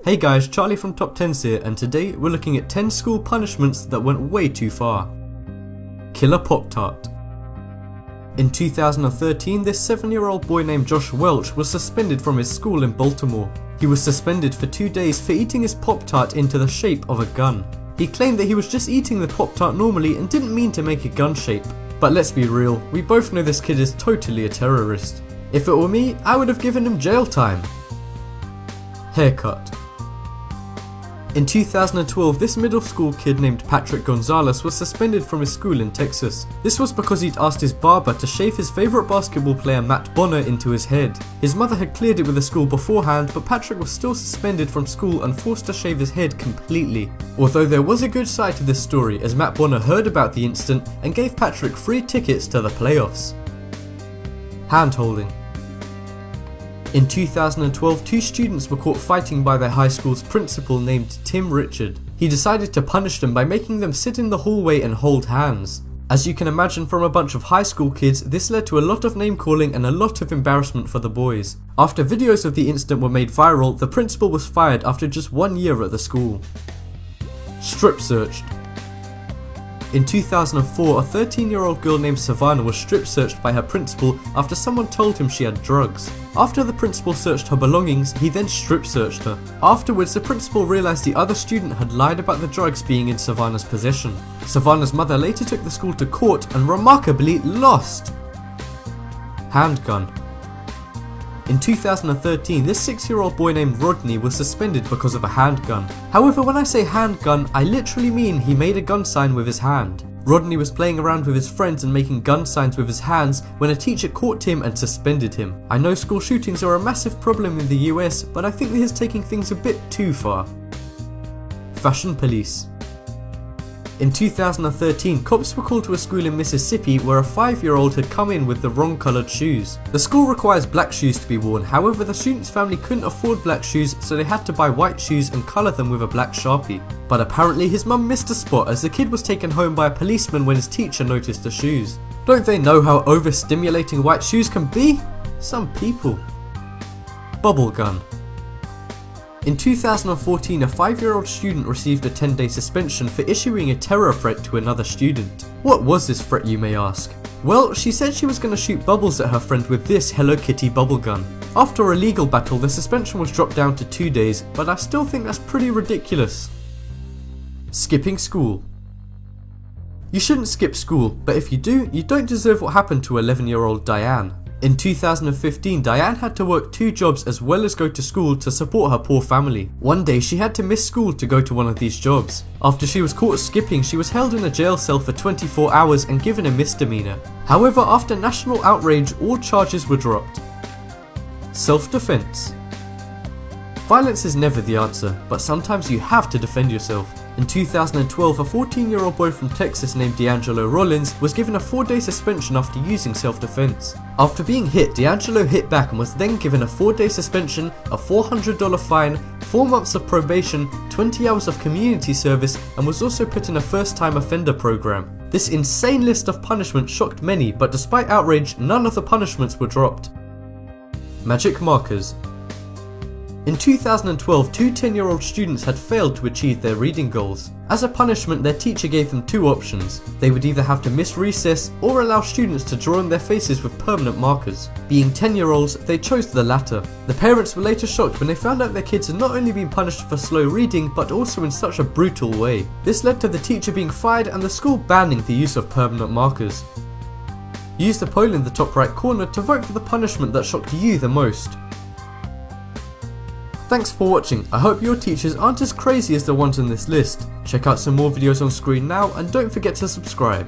Hey guys, Charlie from Top 10s here, and today we're looking at 10 school punishments that went way too far. Killer Pop-Tart. In 2013, this 7-year-old boy named Josh Welch was suspended from his school in Baltimore. He was suspended for 2 days for eating his Pop-Tart into the shape of a gun. He claimed that he was just eating the Pop-Tart normally and didn't mean to make a gun shape. But let's be real, we both know this kid is totally a terrorist. If it were me, I would have given him jail time. Haircut. In 2012, this middle school kid named Patrick Gonzalez was suspended from his school in Texas. This was because he'd asked his barber to shave his favourite basketball player Matt Bonner into his head. His mother had cleared it with the school beforehand, but Patrick was still suspended from school and forced to shave his head completely. Although there was a good side to this story, as Matt Bonner heard about the incident and gave Patrick free tickets to the playoffs. Hand holding. In 2012, 2 students were caught fighting by their high school's principal named Tim Richard. He decided to punish them by making them sit in the hallway and hold hands. As you can imagine from a bunch of high school kids, this led to a lot of name calling and a lot of embarrassment for the boys. After videos of the incident were made viral, the principal was fired after just 1 year at the school. Strip searched. In 2004, a 13-year-old girl named Savannah was strip searched by her principal after someone told him she had drugs. After the principal searched her belongings, he then strip searched her. Afterwards, the principal realized the other student had lied about the drugs being in Savannah's possession. Savannah's mother later took the school to court and remarkably lost. Handgun. In 2013, this 6-year-old boy named Rodney was suspended because of a handgun. However, when I say handgun, I literally mean he made a gun sign with his hand. Rodney was playing around with his friends and making gun signs with his hands when a teacher caught him and suspended him. I know school shootings are a massive problem in the US, but I think this is taking things a bit too far. Fashion police. In 2013, cops were called to a school in Mississippi where a 5-year-old had come in with the wrong coloured shoes. The school requires black shoes to be worn, however the student's family couldn't afford black shoes, so they had to buy white shoes and colour them with a black Sharpie. But apparently his mum missed a spot as the kid was taken home by a policeman when his teacher noticed the shoes. Don't they know how overstimulating white shoes can be? Some people. Bubble gun. In 2014, a 5-year-old student received a 10-day suspension for issuing a terror threat to another student. What was this threat, you may ask? Well, she said she was going to shoot bubbles at her friend with this Hello Kitty bubble gun. After a legal battle, the suspension was dropped down to 2 days, but I still think that's pretty ridiculous. Skipping school. You shouldn't skip school, but if you do, you don't deserve what happened to 11-year-old Diane. In 2015, Diane had to work 2 jobs as well as go to school to support her poor family. One day she had to miss school to go to one of these jobs. After she was caught skipping, she was held in a jail cell for 24 hours and given a misdemeanor. However, after national outrage, all charges were dropped. Self-defense. Violence is never the answer, but sometimes you have to defend yourself. In 2012, a 14-year-old boy from Texas named D'Angelo Rollins was given a 4-day suspension after using self-defense. After being hit, D'Angelo hit back and was then given a 4-day suspension, a $400 fine, 4 months of probation, 20 hours of community service, and was also put in a first-time offender program. This insane list of punishments shocked many, but despite outrage, none of the punishments were dropped. Magic markers. In 2012, 2 10-year-old students had failed to achieve their reading goals. As a punishment, their teacher gave them 2 options. They would either have to miss recess or allow students to draw on their faces with permanent markers. Being 10-year-olds, they chose the latter. The parents were later shocked when they found out their kids had not only been punished for slow reading, but also in such a brutal way. This led to the teacher being fired and the school banning the use of permanent markers. Use the poll in the top right corner to vote for the punishment that shocked you the most. Thanks for watching. I hope your teachers aren't as crazy as the ones on this list. Check out some more videos on screen now and don't forget to subscribe.